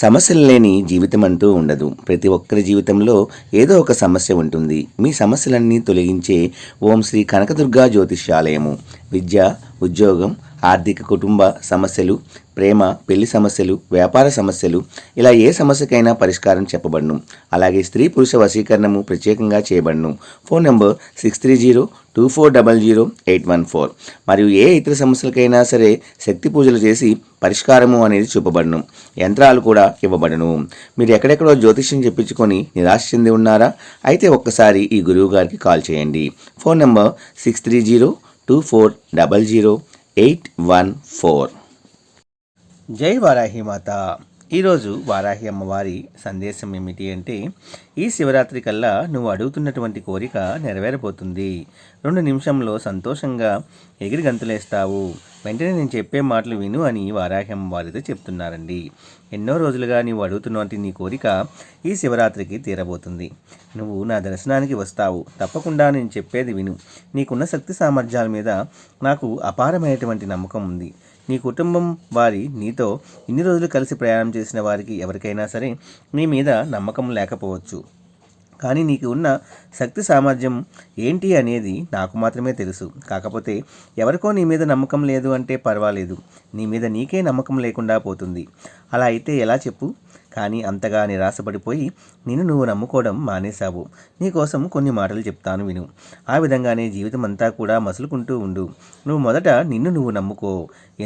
సమస్యలు లేని జీవితం అంటూ ఉండదు. ప్రతి ఒక్కరి జీవితంలో ఏదో ఒక సమస్య ఉంటుంది. మీ సమస్యలన్నీ తొలగించే ఓం శ్రీ కనకదుర్గా జ్యోతిష్యాలయము. విద్య, ఉద్యోగం, ఆర్థిక, కుటుంబ సమస్యలు, ప్రేమ, పెళ్లి సమస్యలు, వ్యాపార సమస్యలు, ఇలా ఏ సమస్యకైనా పరిష్కారం చెప్పబడును. అలాగే స్త్రీ పురుష వశీకరణము ప్రత్యేకంగా చేయబడును. Phone number 6302400814. మరియు ఏ ఇతర సమస్యలకైనా సరే శక్తి పూజలు చేసి పరిష్కారము అనేది చూపబడును. యంత్రాలు కూడా ఇవ్వబడును. మీరు ఎక్కడెక్కడో జ్యోతిష్యం చెప్పించుకొని నిరాశ చెంది ఉన్నారా? అయితే ఒక్కసారి ఈ గురువు గారికి కాల్ చేయండి. Phone number 6302400814. జై వారాహి మాత. ఈరోజు వారాహి అమ్మవారి సందేశం ఏమిటి అంటే, ఈ శివరాత్రి కల్లా నువ్వు అడుగుతున్నటువంటి కోరిక నెరవేరబోతుంది. 2 నిమిషంలో సంతోషంగా ఎగిరి గంతులేస్తావు. వెంటనే నేను చెప్పే మాటలు విను అని వారాహి అమ్మవారితో చెప్తున్నారండి. ఎన్నో రోజులుగా నీవు అడుగుతున్నటువంటి నీ కోరిక ఈ శివరాత్రికి తీరబోతుంది. నువ్వు నా దర్శనానికి వస్తావు. తప్పకుండా నేను చెప్పేది విను. నీకున్న శక్తి సామర్థ్యాల మీద నాకు అపారమైనటువంటి నమ్మకం ఉంది. నీ కుటుంబం వారి నీతో ఇన్ని రోజులు కలిసి ప్రయాణం చేసిన వారికి ఎవరికైనా సరే నీ మీద నమ్మకం లేకపోవచ్చు. కానీ నీకు ఉన్న శక్తి సామర్థ్యం ఏంటి అనేది నాకు మాత్రమే తెలుసు. కాకపోతే ఎవరికో నీ మీద నమ్మకం లేదు అంటే పర్వాలేదు, నీ మీద నీకే నమ్మకం లేకుండా పోతుంది. అలా అయితే ఎలా చెప్పు? కానీ అంతగా నిరాశపడిపోయి నిన్ను నువ్వు నమ్ముకోవడం మానేశావు. నీకోసం కొన్ని మాటలు చెప్తాను విను. ఆ విధంగానే జీవితం అంతా కూడా మసులుకుంటూ ఉండు. నువ్వు మొదట నిన్ను నువ్వు నమ్ముకో.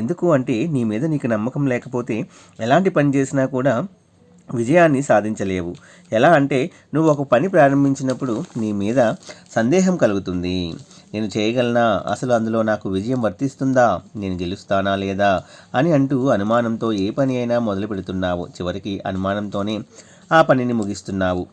ఎందుకు అంటే నీ మీద నీకు నమ్మకం లేకపోతే ఎలాంటి పని చేసినా కూడా విజయాన్ని సాధించలేవు. ఎలా అంటే నువ్వు ఒక పని ప్రారంభించినప్పుడు నీ మీద సందేహం కలుగుతుంది. నేను చేయగలనా? అసలు అందులో నాకు విజయం వర్తిస్తుందా? నేను గెలుస్తానా లేదా అని అంటూ అనుమానంతో ఏ పని అయినా మొదలు పెడుతున్నావు. చివరికి అనుమానంతోనే ఆ పనిని ముగిస్తున్నావు.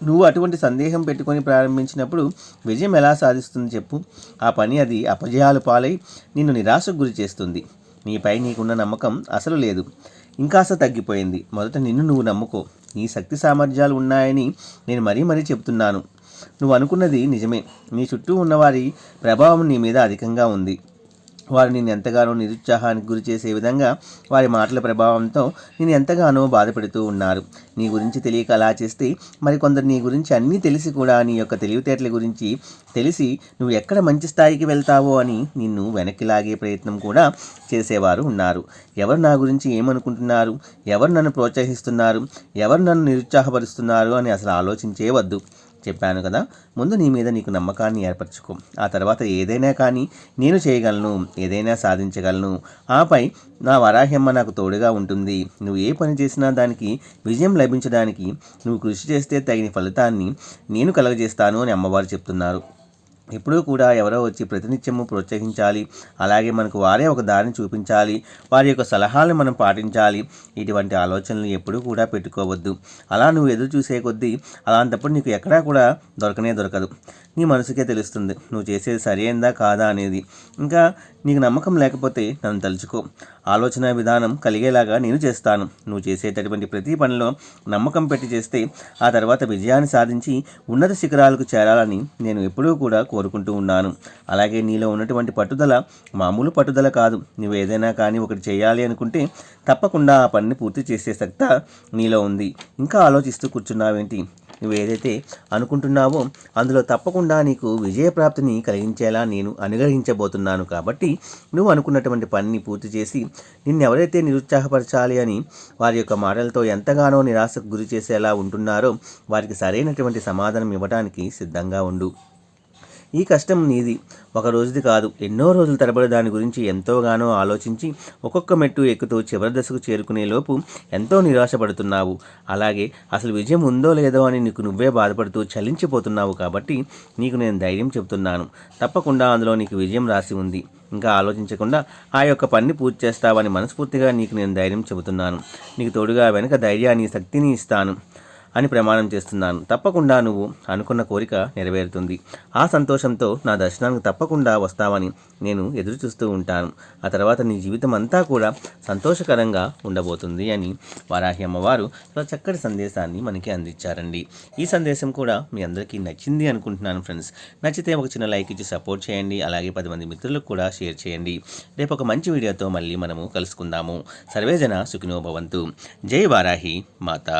నువ్వు అటువంటి సందేహం పెట్టుకొని ప్రారంభించినప్పుడు విజయం ఎలా సాధిస్తుంది చెప్పు? ఆ పని అది అపజయాలు పాలై నిన్ను నిరాశకు గురి చేస్తుంది. నీపై నీకున్న నమ్మకం అసలు లేదు, ఇంకాస్త తగ్గిపోయింది. మొదట నిన్ను నువ్వు నమ్ముకో. నీ శక్తి సామర్థ్యాలు ఉన్నాయని నేను మరీ చెప్తున్నాను. నువ్వు అనుకున్నది నిజమే. నీ చుట్టూ ఉన్నవారి ప్రభావం నీ మీద అధికంగా ఉంది. వారు నేను ఎంతగానో నిరుత్సాహానికి గురి చేసే విధంగా వారి మాటల ప్రభావంతో నేను ఎంతగానో బాధపెడుతూ ఉన్నారు. నీ గురించి తెలియక అలా చేస్తే మరికొందరు నీ గురించి అన్నీ తెలిసి కూడా నీ యొక్క తెలివితేటల గురించి తెలిసి నువ్వు ఎక్కడ మంచి స్థాయికి వెళ్తావో అని నిన్ను వెనక్కి లాగే ప్రయత్నం కూడా చేసేవారు ఉన్నారు. ఎవరు నా గురించి ఏమనుకుంటున్నారు, ఎవరు నన్ను ప్రోత్సహిస్తున్నారు, ఎవరు నన్ను నిరుత్సాహపరుస్తున్నారు అని అసలు ఆలోచించే వద్దు. చెప్పాను కదా, ముందు నీ మీద నీకు నమ్మకాన్ని ఏర్పరచుకో. ఆ తర్వాత ఏదైనా కానీ నేను చేయగలను, ఏదైనా సాధించగలను. ఆపై నా వరాహ్యమ్మ నాకు తోడుగా ఉంటుంది. నువ్వు ఏ పని చేసినా దానికి విజయం లభించడానికి నువ్వు కృషి చేస్తే తగిన ఫలితాన్ని నేను కలుగజేస్తాను అని అమ్మవారు చెప్తున్నారు. ఎప్పుడూ కూడా ఎవరో వచ్చి ప్రతినిత్యము ప్రోత్సహించాలి, అలాగే మనకు వారే ఒక దారిని చూపించాలి, వారి యొక్క సలహాలను మనం పాటించాలి. ఇటువంటి ఆలోచనలు ఎప్పుడూ కూడా పెట్టుకోవద్దు. అలా నువ్వు ఎదురు చూసే కొద్దీ అలాంటప్పుడు నీకు ఎక్కడా కూడా దొరకదు. నీ మనసుకే తెలుస్తుంది నువ్వు చేసేది సరైందా కాదా అనేది. ఇంకా నీకు నమ్మకం లేకపోతే నన్ను తలుచుకో. ఆలోచన విధానం కలిగేలాగా నేను చేస్తాను. నువ్వు చేసేటటువంటి ప్రతి పనిలో నమ్మకం పెట్టి చేస్తే ఆ తర్వాత విజయాన్ని సాధించి ఉన్నత శిఖరాలకు చేరాలని నేను ఎప్పుడూ కూడా కోరుకుంటూ ఉన్నాను. అలాగే నీలో ఉన్నటువంటి పట్టుదల మామూలు పట్టుదల కాదు. నువ్వు ఏదైనా కానీ ఒకటి చేయాలి అనుకుంటే తప్పకుండా ఆ పనిని పూర్తి చేసే సత్తా నీలో ఉంది. ఇంకా ఆలోచిస్తూ కూర్చున్నావేంటి? నువ్వు ఏదైతే అనుకుంటున్నావో అందులో తప్పకుండా నీకు విజయప్రాప్తిని కలిగించేలా నేను అనుగ్రహించబోతున్నాను. కాబట్టి నువ్వు అనుకున్నటువంటి పనిని పూర్తి చేసి నిన్నెవరైతే నిరుత్సాహపరచాలి అని వారి యొక్క మాటలతో ఎంతగానో నిరాశకు గురి చేసేలా ఉంటున్నారో వారికి సరైనటువంటి సమాధానం ఇవ్వడానికి సిద్ధంగా ఉండు. ఈ కష్టం నీది, ఒక రోజుది కాదు. ఎన్నో రోజుల తరబడి దాని గురించి ఎంతోగానో ఆలోచించి ఒక్కొక్క మెట్టు ఎక్కుతూ చివరి దశకు చేరుకునే లోపు ఎంతో నిరాశపడుతున్నావు. అలాగే అసలు విజయం ఉందో లేదో అని నీకు నువ్వే బాధపడుతూ చలించిపోతున్నావు. కాబట్టి నీకు నేను ధైర్యం చెబుతున్నాను. తప్పకుండా అందులో నీకు విజయం రాసి ఉంది. ఇంకా ఆలోచించకుండా ఆ యొక్క పనిని పూర్తి చేస్తావని మనస్ఫూర్తిగా నీకు నేను ధైర్యం చెబుతున్నాను. నీకు తోడుగా వెనుక ధైర్యాన్ని, శక్తిని ఇస్తాను. అని ప్రమాణం చేస్తున్నాను. తప్పకుండా నువ్వు అనుకున్న కోరిక నెరవేరుతుంది. ఆ సంతోషంతో నా దర్శనానికి తప్పకుండా వస్తావని నేను ఎదురు చూస్తూ ఉంటాను. ఆ తర్వాత నీ జీవితం అంతా కూడా సంతోషకరంగా ఉండబోతుంది అని వారాహి అమ్మవారు చాలా చక్కటి సందేశాన్ని మనకి అందించారండి. ఈ సందేశం కూడా మీ అందరికీ నచ్చింది అనుకుంటున్నాను ఫ్రెండ్స్. నచ్చితే ఒక చిన్న లైక్ ఇచ్చి సపోర్ట్ చేయండి. అలాగే 10 మంది మిత్రులకు కూడా షేర్ చేయండి. రేపు ఒక మంచి వీడియోతో మళ్ళీ మనము కలుసుకుందాము. సర్వేజన సుఖినో భవంతు. జై వారాహి మాతా.